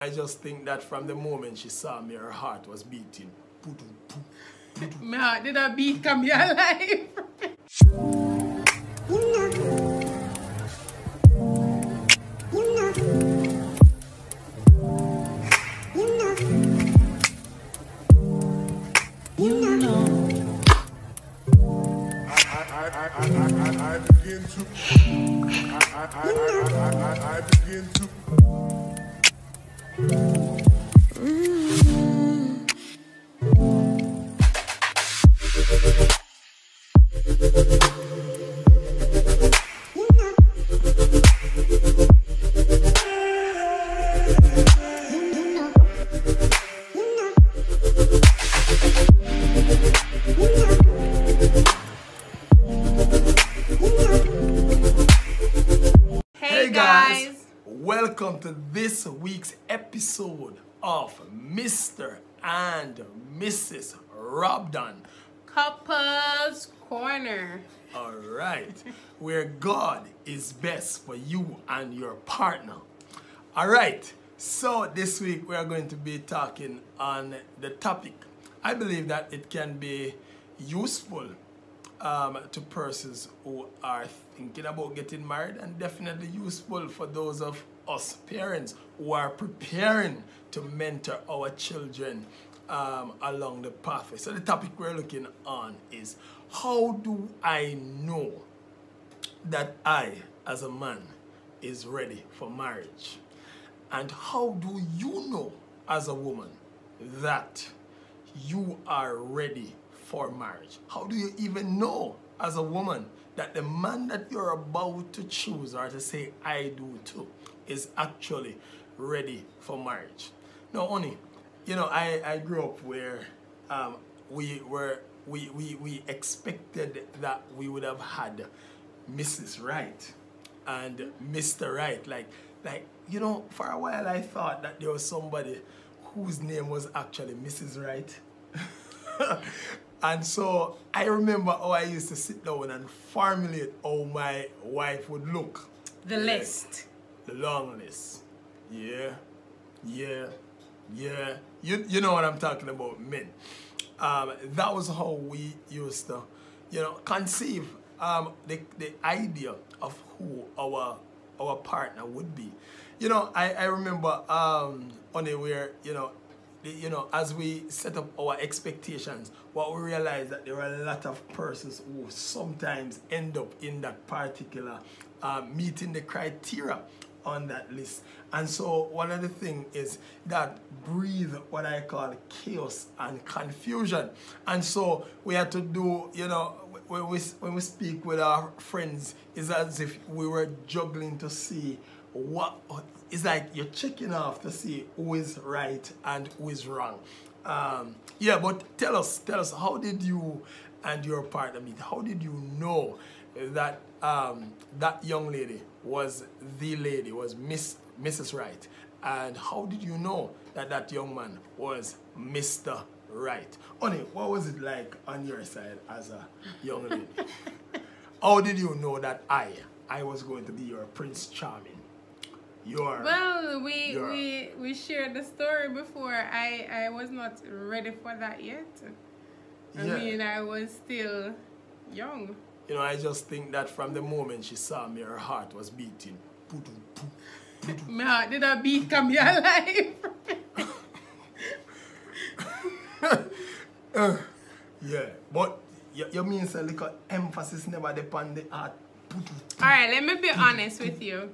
I just think that from the moment she saw me, her heart was beating. My heart did a beat come here alive. I begin to. Hey guys, welcome to this week's episode of Mr. and Mrs. Robdon Couples Corner. Alright, where God is best for you and your partner. Alright, so this week we are going to be talking on the topic. I believe that it can be useful to persons who are thinking about getting married, and definitely useful for those of us parents who are preparing to mentor our children along the pathway. So the topic we're looking on is, how do I know that I, as a man, is ready for marriage? And how do you know, as a woman, that you are ready for marriage? How do you even know, as a woman, that the man that you're about to choose, or to say I do too, is actually ready for marriage? Now, honey, you know, I grew up where we expected that we would have had Mrs. Right and Mr. Right. Like, you know, for a while I thought that there was somebody whose name was actually Mrs. Right. And so I remember how I used to sit down and formulate how my wife would look. The list. The long list. Yeah. You know what I'm talking about, men. That was how we used to, you know, conceive the idea of who our partner would be. You know, I remember only where, you know, as we set up our expectations, what we realized that there were a lot of persons who sometimes end up in that particular meeting the criteria on that list. And so one of the things is that breathe what I call chaos and confusion. And so we had to do, you know, when we speak with our friends, it's as if we were juggling to see what. It's like you're checking off to see who is right and who is wrong. Yeah, but tell us, how did you and your partner meet? How did you know that that young lady was the lady, was Mrs. Right? And how did you know that that young man was Mr. Right? Honey, what was it like on your side as a young lady? How did you know that I was going to be your Prince Charming? Well, we shared the story before. I was not ready for that yet. I mean, I was still young. You know, I just think that from the moment she saw me, her heart was beating. My heart did a beat come here alive. Yeah, but you mean a little emphasis never depend the heart. Alright, let me be honest with you.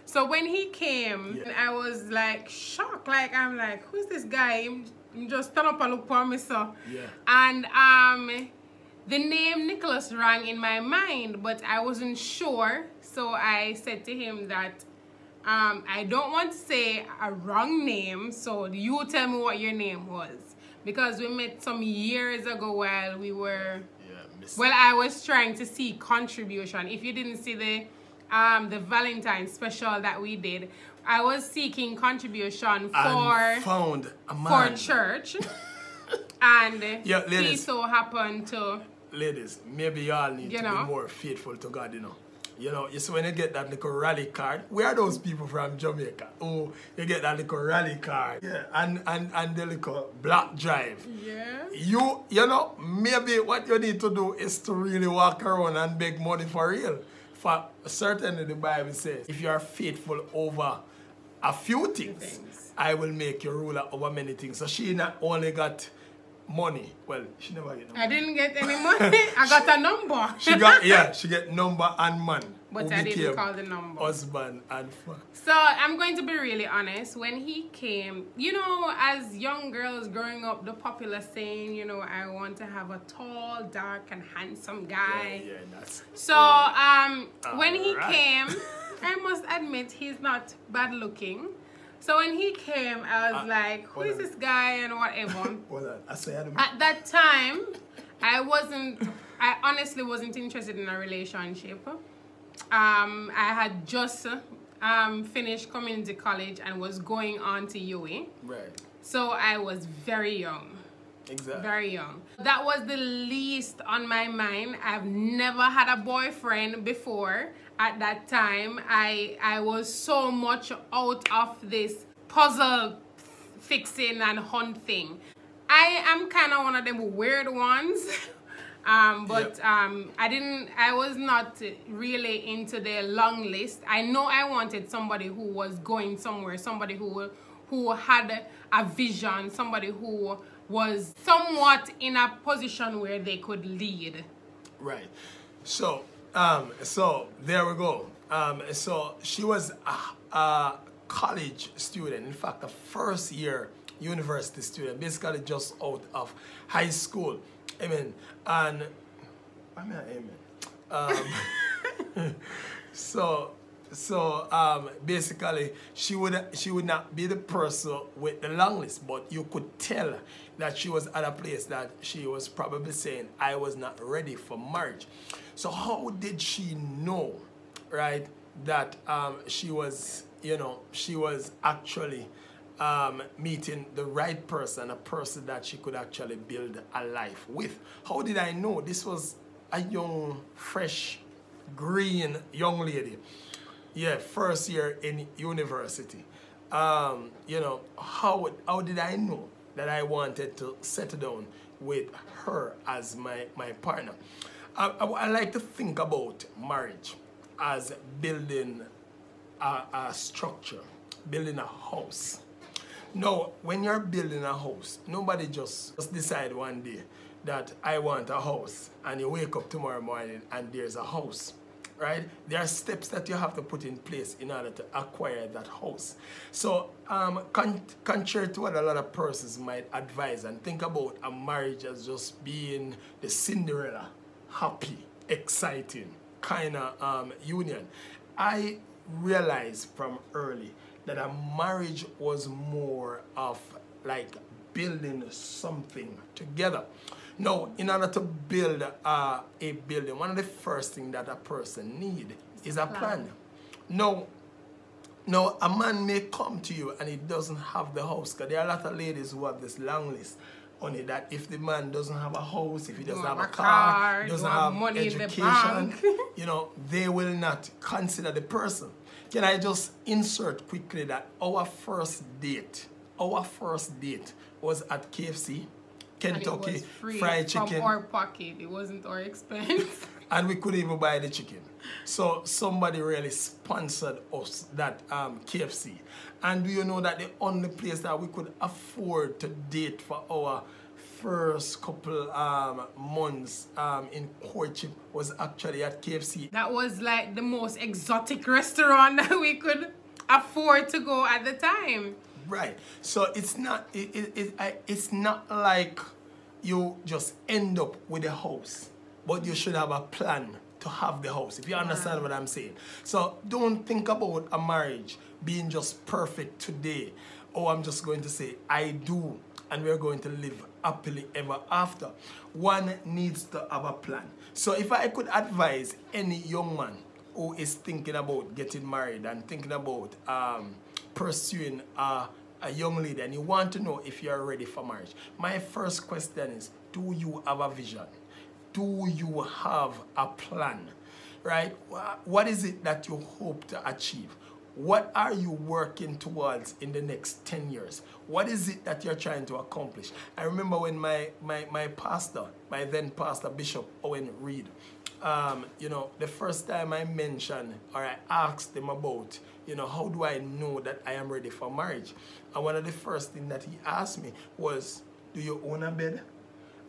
So when he came, I was like shocked. Like, I'm like, who's this guy? He just stand up and look for me, so. Yeah. And the name Nicholas rang in my mind, but I wasn't sure. So I said to him that I don't want to say a wrong name, so you tell me what your name was. Because we met some years ago while we were, well, I was trying to see contribution. If you didn't see the Valentine special that we did, I was seeking contribution for church. And yeah, ladies, he so happened to... Ladies, maybe y'all need to be more faithful to God, you know. You know, you see when you get that little rally card, where are those people from Jamaica? Oh, you get that little rally card. Yeah, and the little black drive. Yeah. You know, maybe what you need to do is to really walk around and beg money for real. For certainly the Bible says, if you are faithful over a few things, I will make you ruler over many things. So she not only got money. Well, she never get no money. I didn't get any money. I got a number. She get number and man. But I didn't call the number. Husband and so I'm going to be really honest. When he came, you know, as young girls growing up, the popular saying, you know, I want to have a tall, dark, and handsome guy. Yeah, that's so when he came, I must admit he's not bad looking. So when he came, I was like, who is this guy and whatever. At that time, I honestly wasn't interested in a relationship. I had just finished community college and was going on to UWI. Right. So I was very young. Exactly. Very young. That was the least on my mind. I've never had a boyfriend before. At that time, I was so much out of this puzzle fixing and hunting. I am kind of one of them weird ones. I was not really into the long list. I know I wanted somebody who was going somewhere, somebody who had a vision, somebody who was somewhat in a position where they could lead. Right. So there we go. So she was a college student, in fact, a first year university student, basically just out of high school. Amen. And I mean, amen. Basically, she would not be the person with the long list, but you could tell that she was at a place that she was probably saying, I was not ready for marriage. So how did she know, right, that she was actually meeting the right person, a person that she could actually build a life with? How did I know? This was a young, fresh, green young lady. Yeah, first year in university. How did I know that I wanted to settle down with her as my partner? I like to think about marriage as building a structure, building a house. Now, when you're building a house, nobody just decide one day that I want a house, and you wake up tomorrow morning and there's a house, right? There are steps that you have to put in place in order to acquire that house. So, contrary to what a lot of persons might advise and think about a marriage as just being the Cinderella, happy, exciting kind of union, I realized from early that a marriage was more of like building something together. Now, in order to build a building, one of the first things that a person needs is a plan. Now, a man may come to you and he doesn't have the house, because there are a lot of ladies who have this long list on it, that if the man doesn't have a house, if he doesn't have a car, doesn't have money education, you know, they will not consider the person. Can I just insert quickly that our first date was at KFC, Kentucky Fried Chicken. From our pocket, it wasn't our expense. And we couldn't even buy the chicken. So somebody really sponsored us, that KFC. And do you know that the only place that we could afford to date for our first couple months in courtship was actually at KFC. That was like the most exotic restaurant that we could afford to go at the time. Right. So it's not like you just end up with a house, but you should have a plan to have the house, if you understand what I'm saying. So don't think about a marriage being just perfect today. Oh, I'm just going to say, I do, and we're going to live happily ever after. One needs to have a plan. So if I could advise any young man who is thinking about getting married and thinking about pursuing a young lady, and you want to know if you're ready for marriage, my first question is, do you have a vision? Do you have a plan? right? What is it that you hope to achieve? What are you working towards in the next 10 years? What is it that you're trying to accomplish? I remember when my pastor, my then pastor, Bishop Owen Reed, you know, the first time I mentioned or I asked him about, you know, how do I know that I am ready for marriage? And one of the first things that he asked me was, do you own a bed?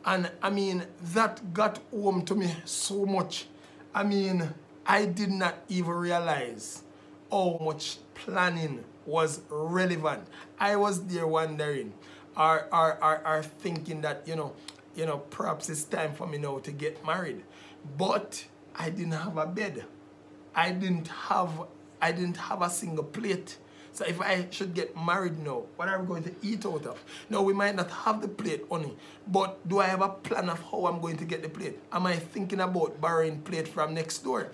And I mean, that got home to me so much. I mean, I did not even realize how much planning was relevant. I was there wondering, or thinking that, you know, perhaps it's time for me now to get married. But I didn't have a bed. I didn't have a single plate. So if I should get married now, what are we going to eat out of? Now, we might not have the plate only, but do I have a plan of how I'm going to get the plate? Am I thinking about borrowing plate from next door?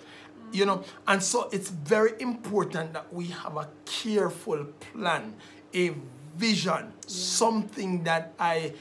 You know, and so it's very important that we have a careful plan, a vision, something that I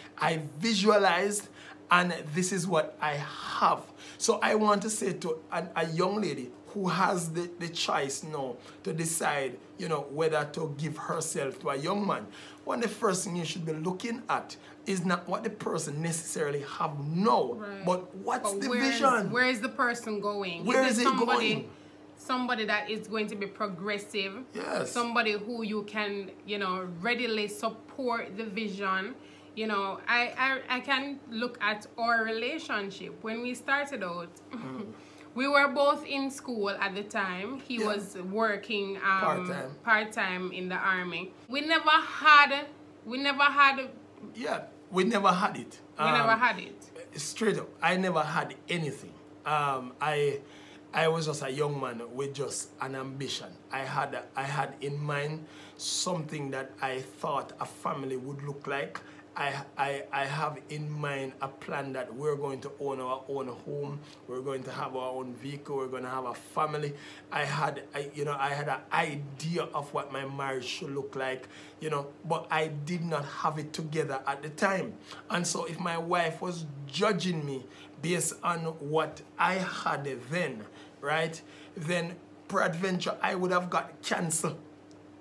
visualized, and this is what I have. So I want to say to a young lady who has the choice now to decide, you know, whether to give herself to a young man, one of the first things you should be looking at is not what the person necessarily have now, but what's the vision? Where is the person going? Where is it going? Somebody that is going to be progressive. Yes. Somebody who you can, you know, readily support the vision. You know, I can look at our relationship. When we started out, we were both in school at the time. He was working part-time in the army. We never had it. We never had it. Straight up, I never had anything. I was just a young man with just an ambition. I had in mind something that I thought a family would look like. I have in mind a plan that we're going to own our own home, we're going to have our own vehicle, we're going to have a family. I had an idea of what my marriage should look like, you know, but I did not have it together at the time. And so if my wife was judging me based on what I had then, right, then peradventure I would have got canceled,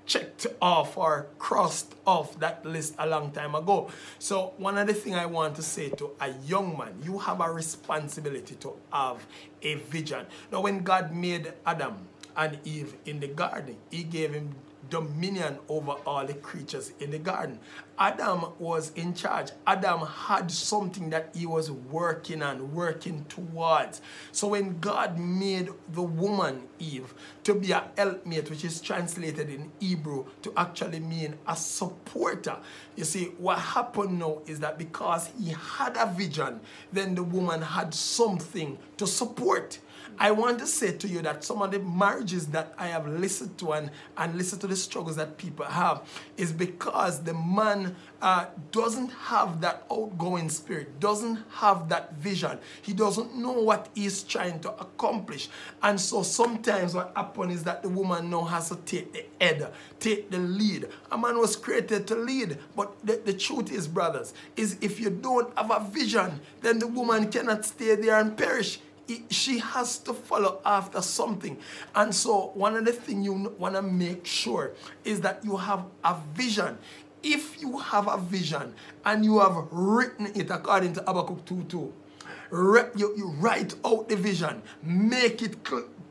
checked off or crossed off that list a long time ago. So one of the things I want to say to a young man, you have a responsibility to have a vision. Now when God made Adam and Eve in the garden, he gave him dominion over all the creatures in the garden. Adam was in charge. Adam had something that he was working on, working towards. So when God made the woman Eve to be a helpmate, which is translated in Hebrew to actually mean a supporter, you see, what happened now is that because he had a vision, then the woman had something to support. I want to say to you that some of the marriages that I have listened to and listened to the struggles that people have is because the man doesn't have that outgoing spirit, doesn't have that vision. He doesn't know what he's trying to accomplish. And so sometimes what happens is that the woman now has to take the head, take the lead. A man was created to lead, but the truth is, brothers, is if you don't have a vision, then the woman cannot stay there and perish. She has to follow after something. And so one of the things you want to make sure is that you have a vision. If you have a vision and you have written it according to Habakkuk 2:2, you write out the vision, make it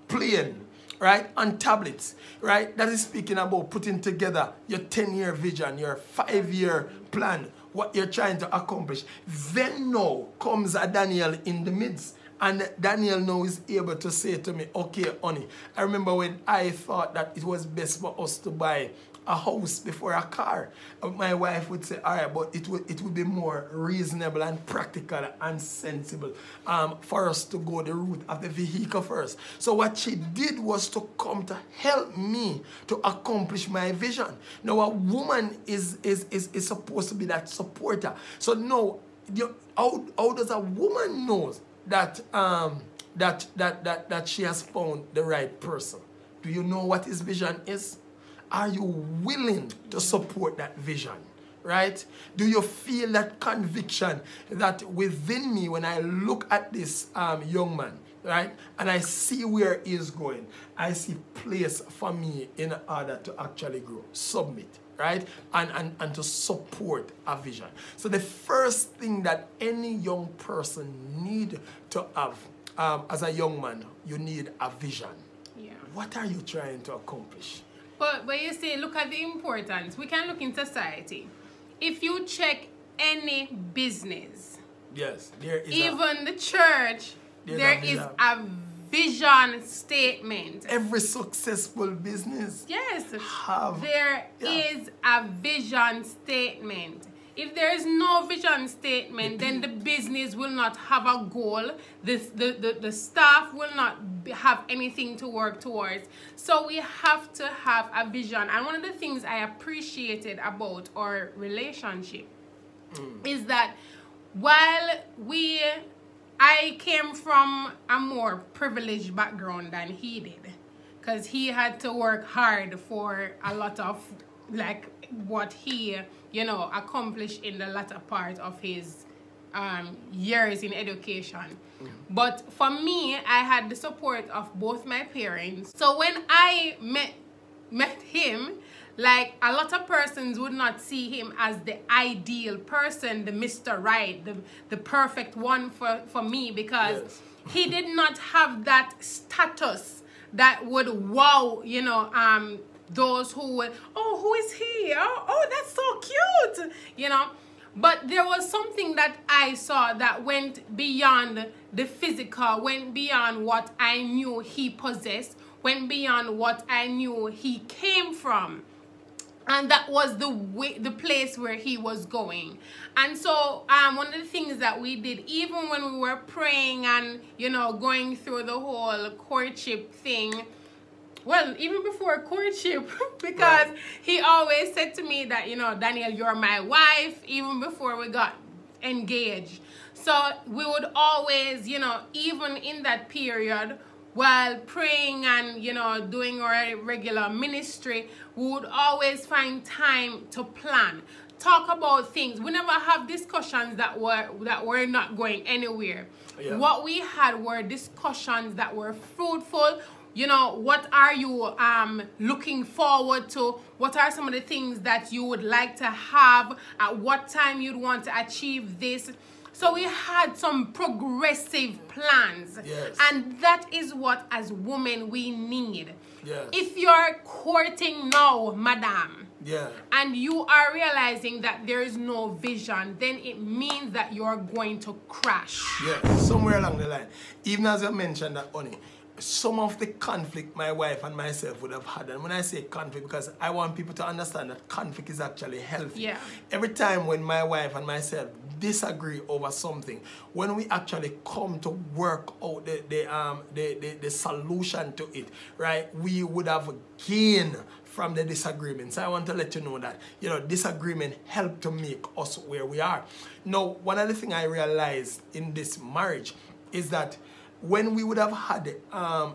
plain, right, on tablets, right? That is speaking about putting together your 10-year vision, your 5-year plan, what you're trying to accomplish. Then now comes a Daniel in the midst. And Daniel now is able to say to me, okay, honey, I remember when I thought that it was best for us to buy a house before a car. My wife would say, all right, but it would be more reasonable and practical and sensible for us to go the route of the vehicle first. So what she did was to come to help me to accomplish my vision. Now a woman is supposed to be that supporter. So now, how does a woman know that she has found the right person? Do you know what his vision is? Are you willing to support that vision? Right? Do you feel that conviction that within me, when I look at this young man, right? And I see where he's going. I see place for me in order to actually grow, submit, right? And to support a vision. So the first thing that any young person need to have as a young man, you need a vision. Yeah. What are you trying to accomplish? But you see, look at the importance. We can look in society. If you check any business, yes, there is even the church, there is a vision statement. Every successful business, yes, there is a vision statement. If there is no vision statement, then the business will not have a goal. The staff will not have anything to work towards. So we have to have a vision. And one of the things I appreciated about our relationship is that while I came from a more privileged background than he did, because he had to work hard for a lot of like what he accomplished in the latter part of his years in education. But for me, I had the support of both my parents. So when I met him, like a lot of persons would not see him as the ideal person, the Mr. Right, the perfect one for me, because he did not have that status that would wow, those who would, oh, who is he? Oh, that's so cute, But there was something that I saw that went beyond the physical, went beyond what I knew he possessed, went beyond what I knew he came from. And that was the place where he was going. And so one of the things that we did, even when we were praying and, going through the whole courtship thing, well, even before courtship, because he always said to me that, Daniel, you're my wife, even before we got engaged. So we would always, even in that period, while praying and, doing our regular ministry, we would always find time to plan, talk about things. We never have discussions that were not going anywhere. Yeah. What we had were discussions that were fruitful. What are you looking forward to? What are some of the things that you would like to have? At what time you'd want to achieve this? So we had some progressive plans. Yes. And that is what, as women, we need. Yes. If you're courting now, madam, yeah, and you are realizing that there is no vision, then it means that you're going to crash. Yes, somewhere along the line. Even as you mentioned that, honey, some of the conflict my wife and myself would have had, and when I say conflict, because I want people to understand that conflict is actually healthy. Yeah. Every time when my wife and myself disagree over something, when we actually come to work out the solution to it, right, we would have gained from the disagreement. So I want to let you know that, disagreement helped to make us where we are. Now, one of the things I realized in this marriage is that when we would have had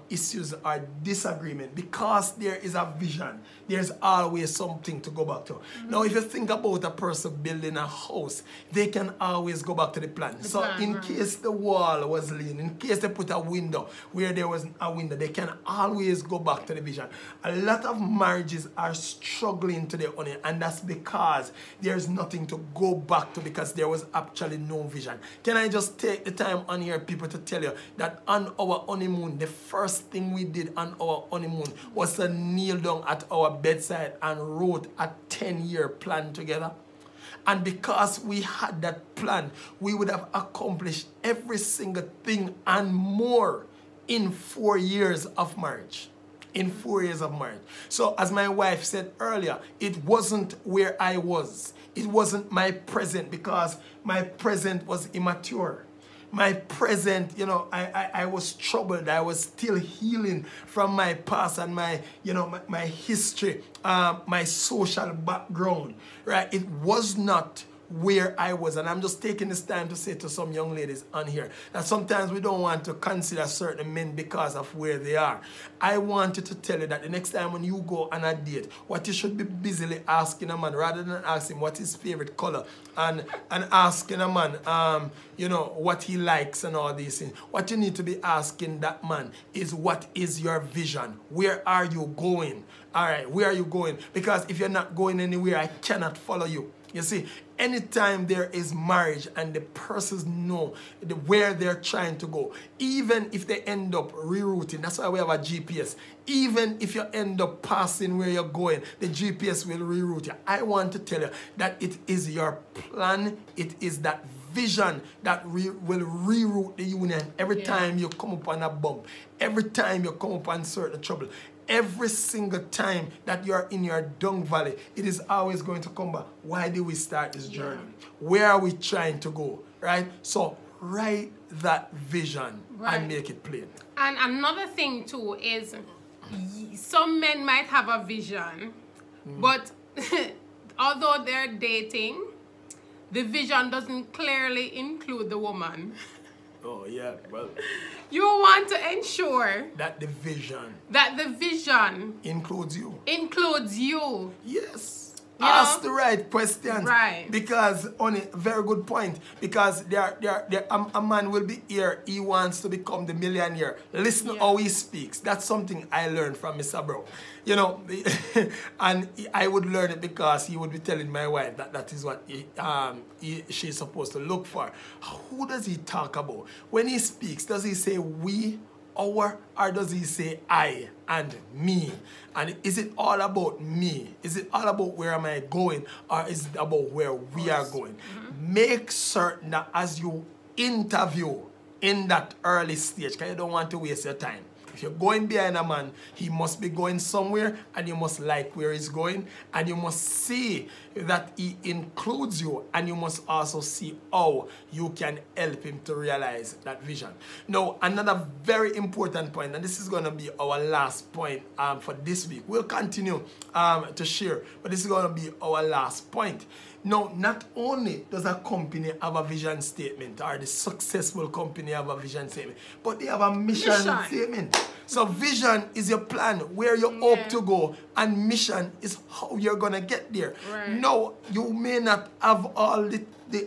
issues or disagreement, because there is a vision, there's always something to go back to. Now, if you think about a person building a house, they can always go back to the plan. In case the wall was leaning, in case they put a window where there wasn't a window, they can always go back to the vision. A lot of marriages are struggling today, honey, and that's because there's nothing to go back to, because there was actually no vision. Can I just take the time on here, people, to tell you that on our honeymoon, the first thing we did on our honeymoon was to kneel down at our bedside and wrote a 10-year plan together. And because we had that plan, we would have accomplished every single thing and more in 4 years of marriage. In 4 years of marriage. So as my wife said earlier, it wasn't where I was. It wasn't my present, because my present was immature. My present, I was troubled. I was still healing from my past and my history, my social background, right? It was not where I was. And I'm just taking this time to say to some young ladies on here that sometimes we don't want to consider certain men because of where they are. I wanted to tell you that the next time when you go on a date, what you should be busily asking a man, rather than asking what his favorite color and asking a man, you know, what he likes and all these things. What you need to be asking that man is, what is your vision? Where are you going? All right, where are you going? Because if you're not going anywhere, I cannot follow you. You see, anytime there is marriage and the persons know where they're trying to go, even if they end up rerouting, that's why we have a GPS. Even if you end up passing where you're going, the GPS will reroute you. I want to tell you that it is your plan, it is that vision that will reroute the union every time you come upon a bump, every time you come upon certain trouble. Every single time that you're in your dung valley, it is always going to come back. Why did we start this journey? Where are we trying to go? Right? So write that vision and make it plain. And another thing too is, some men might have a vision, but although they're dating, the vision doesn't clearly include the woman. Oh yeah, well, you want to ensure that the vision includes you. Yes. Ask the right questions. Right. Because on a very good point. Because a man will be here. He wants to become the millionaire. Listen how he speaks. That's something I learned from Mr. Bro. You know, and I would learn it because he would be telling my wife that that is what she's supposed to look for. Who does he talk about? When he speaks, does he say we, our, or does he say I and me? And is it all about me? Is it all about where am I going, or is it about where we are going? Make certain that as you interview in that early stage, because you don't want to waste your time. If you're going behind a man, he must be going somewhere, and you must like where he's going, and you must see that he includes you, and you must also see how you can help him to realize that vision. Now, another very important point, and this is going to be our last point for this week. We'll continue to share, but this is going to be our last point. Now, not only does a company have a vision statement, or the successful company have a vision statement, but they have a mission statement. So vision is your plan, where you hope to go, and mission is how you're going to get there. Now, you may not have all the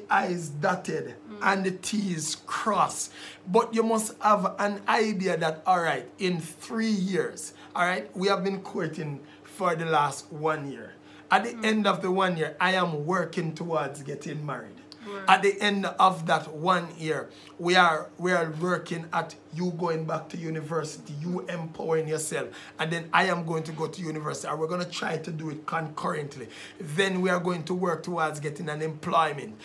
I's dotted and the T's crossed, but you must have an idea that, all right, in 3 years, all right, we have been courting for the last 1 year. At the end of the 1 year, I am working towards getting married. At the end of that 1 year, we are working at you going back to university, you empowering yourself, and then I am going to go to university, and we're going to try to do it concurrently. Then we are going to work towards getting an employment,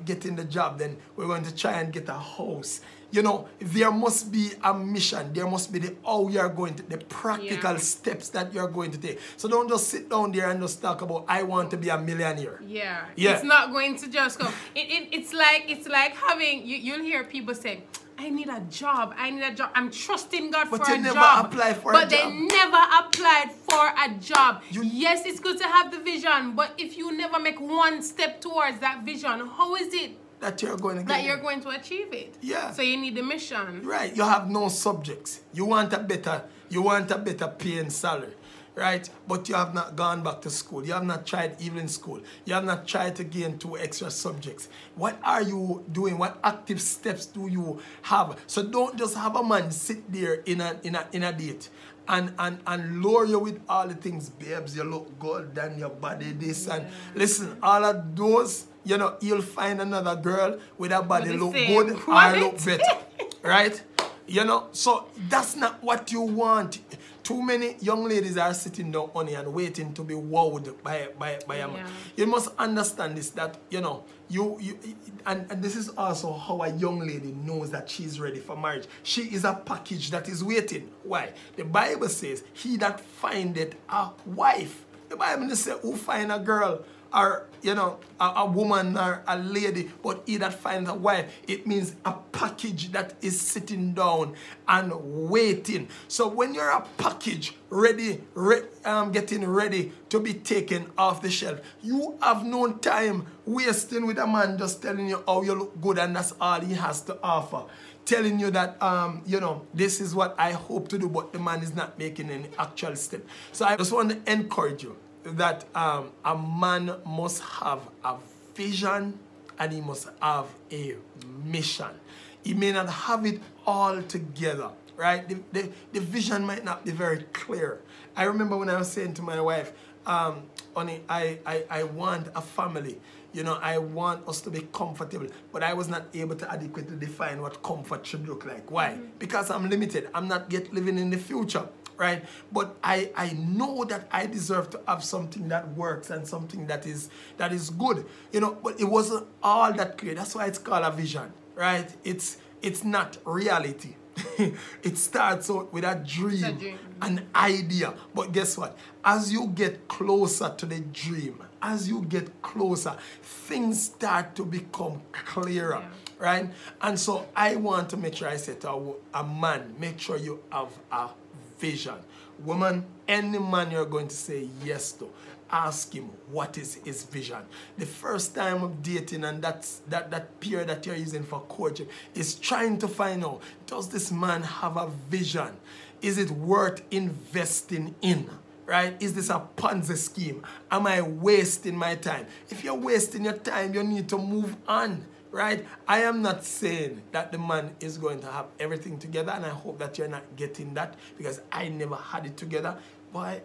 getting the job. Then we're going to try and get a house. You know, there must be a mission. There must be how you are going to, the practical steps that you are going to take. So don't just sit down there and just talk about, I want to be a millionaire. It's not going to just come. It's like having, you'll hear people say, I need a job. I'm trusting God for a job. But they never applied for a job. But they never applied for a job. Yes, it's good to have the vision, but if you never make one step towards that vision, how is it that you're going to achieve it? So you need the mission. Right. You have no subjects. You want a better paying salary. Right? But you have not gone back to school. You have not tried evening school. You have not tried to gain 2 extra subjects. What are you doing? What active steps do you have? So don't just have a man sit there in a date and lure you with all the things. Babes, you look good, and your body this and listen, all of those, you know, you'll find another girl with a body look good or look better. Right? You know, so that's not what you want. Too many young ladies are sitting down on it and waiting to be wowed by a man. You must understand this, that, you know, and this is also how a young lady knows that she's ready for marriage. She is a package that is waiting. Why? The Bible says, he that findeth a wife. The Bible says, who find a girl or you know, a woman or a lady, but he that finds a wife, it means a package that is sitting down and waiting. So when you're a package ready, getting ready to be taken off the shelf, you have no time wasting with a man just telling you how you look good and that's all he has to offer. Telling you that, you know, this is what I hope to do, but the man is not making any actual step. So I just want to encourage you that a man must have a vision and he must have a mission. He may not have it all together, right? The vision might not be very clear. I remember when I was saying to my wife, honey, I want a family. You know, I want us to be comfortable, but I was not able to adequately define what comfort should look like. Why? Because I'm limited. I'm not yet living in the future, right? But I know that I deserve to have something that works and something that is good. You know, but it wasn't all that clear. That's why it's called a vision, right? It's not reality. It starts out with a dream, an idea. But guess what? As you get closer to the dream, as you get closer, things start to become clearer, right? And so I want to make sure I say to a man, make sure you have a vision. Woman, any man you're going to say yes to, ask him what is his vision. The first time of dating and that period that you're using for courtship is trying to find out, does this man have a vision? Is it worth investing in? Right? Is this a Ponzi scheme? Am I wasting my time? If you're wasting your time, you need to move on. Right? I am not saying that the man is going to have everything together, and I hope that you're not getting that, because I never had it together. But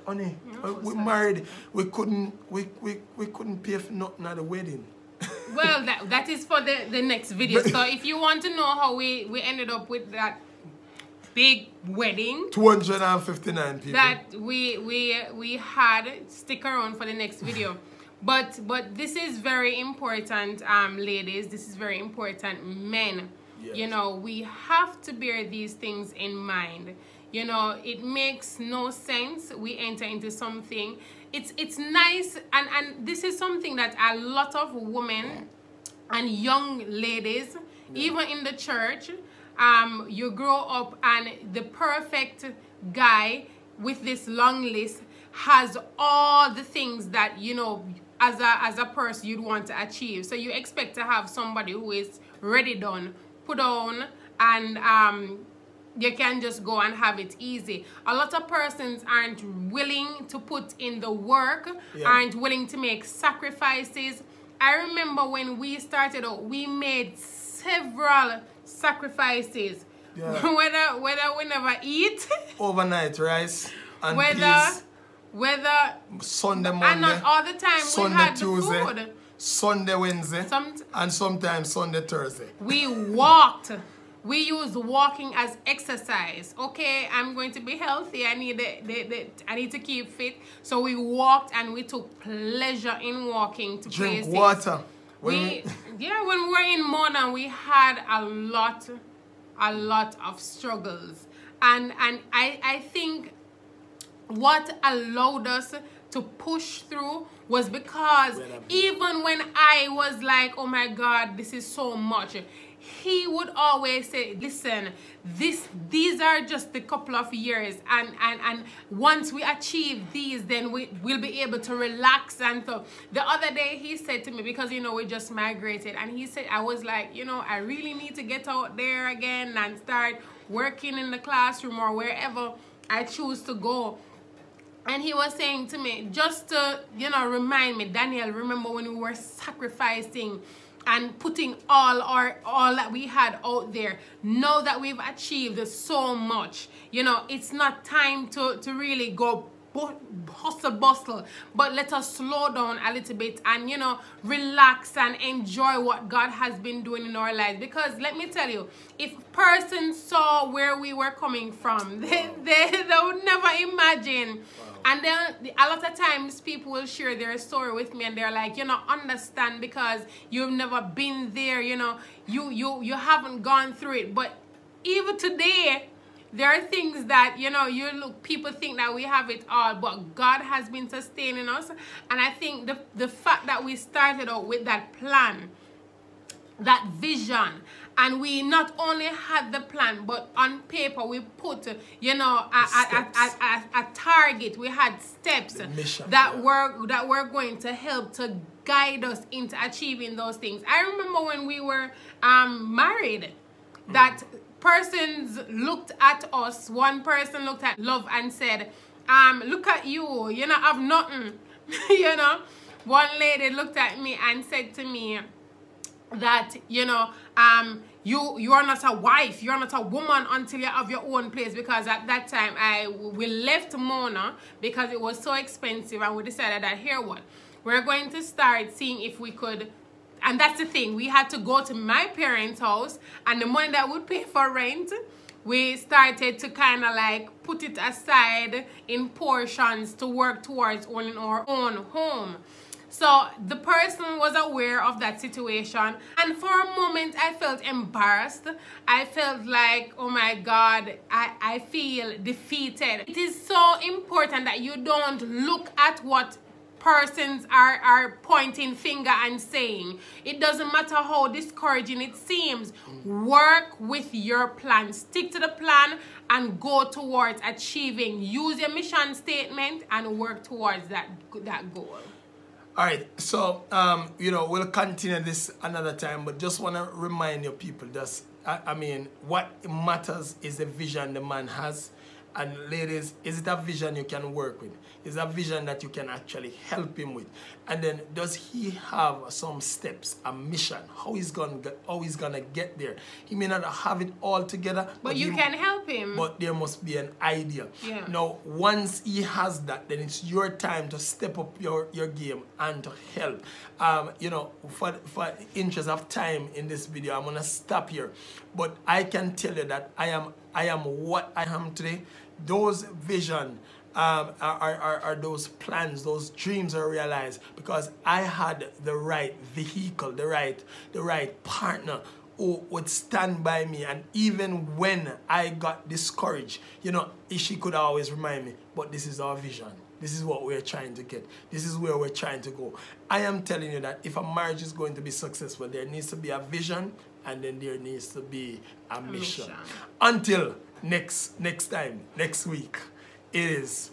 honey, we married, we couldn't pay for nothing at the wedding. Well, that is for the next video. So if you want to know how we ended up with that big wedding, 259 people that we had, stick around for the next video. But this is very important, ladies. This is very important, men. Yes. You know, we have to bear these things in mind. You know, it makes no sense we enter into something. It's nice, and this is something that a lot of women and young ladies, even in the church, you grow up and the perfect guy with this long list has all the things that, you know, as a person you'd want to achieve. So you expect to have somebody who is ready done, put on, and you can just go and have it easy. A lot of persons aren't willing to put in the work, aren't willing to make sacrifices. I remember when we started out, we made several sacrifices. Whether we never eat. Overnight rice and peas. Whether Sunday, Monday. And not all the time Sunday, we had Tuesday, the food. Sunday, Wednesday. And sometimes Sunday, Thursday. We walked. We use walking as exercise. Okay, I'm going to be healthy. I need to keep fit. So we walked and we took pleasure in walking to drink places. Water. When we were in Mona, we had a lot of struggles. And I think what allowed us to push through was because even when I was like, oh my God, this is so much, he would always say, listen, these are just a couple of years, and once we achieve these, then we'll be able to relax. And so the other day he said to me, because you know we just migrated, and he said, I was like, you know, I really need to get out there again and start working in the classroom or wherever I choose to go. And he was saying to me, just to, you know, remind me, Daniel, remember when we were sacrificing and putting all that we had out there. Know that we've achieved so much. You know, it's not time to really go hustle bustle, but let us slow down a little bit and, you know, relax and enjoy what God has been doing in our lives. Because let me tell you, if persons saw where we were coming from, they would never imagine. And then a lot of times people will share their story with me and they're like, you know, understand, because you've never been there, you know, you haven't gone through it. But even today, there are things that, you know, people think that we have it all, but God has been sustaining us. And I think the fact that we started out with that plan, that vision, and we not only had the plan, but on paper we put, you know, a target. We had steps that were going to help to guide us into achieving those things. I remember when we were married, that persons looked at us. One person looked at Love and said, look at you, you know, have nothing. You know, one lady looked at me and said to me that, you know, you are not a wife, you're not a woman until you have your own place. Because at that time we left Mona because it was so expensive, and we decided that, here what, we're going to start seeing if we could. And that's the thing, we had to go to my parents' house, and the money that would pay for rent, we started to kind of like put it aside in portions to work towards owning our own home. So the person was aware of that situation, and for a moment I felt embarrassed. I felt like, oh my God, I feel defeated. It is so important that you don't look at what persons are pointing finger and saying. It doesn't matter how discouraging it seems. Work with your plan. Stick to the plan and go towards achieving. Use your mission statement and work towards that goal. All right, so, you know, we'll continue this another time, but just want to remind you people, I mean, what matters is the vision the man has. And ladies, is it a vision you can work with? Is it a vision that you can actually help him with? And then, does he have some steps, a mission? How he's gonna get there? He may not have it all together, but you can help him. But there must be an idea. Yeah. Now, once he has that, then it's your time to step up your game and to help. You know, for interest of time in this video, I'm gonna stop here. But I can tell you that I am what I am today. Those vision are those plans, those dreams are realized because I had the right vehicle, the right partner who would stand by me. And even when I got discouraged, you know, she could always remind me, but this is our vision. This is what we're trying to get. This is where we're trying to go. I am telling you that if a marriage is going to be successful, there needs to be a vision, and then there needs to be a mission. Until next time, next week, it is.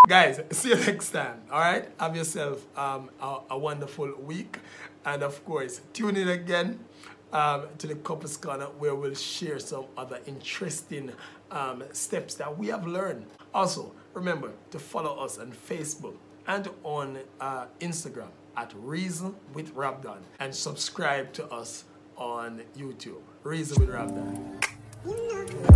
Guys, see you next time. All right, have yourself a wonderful week, and of course, tune in again to the Couples Corner, where we'll share some other interesting steps that we have learned. Also, remember to follow us on Facebook and on Instagram at Reason with Rabdan, and subscribe to us on YouTube, Reason with Rabdan.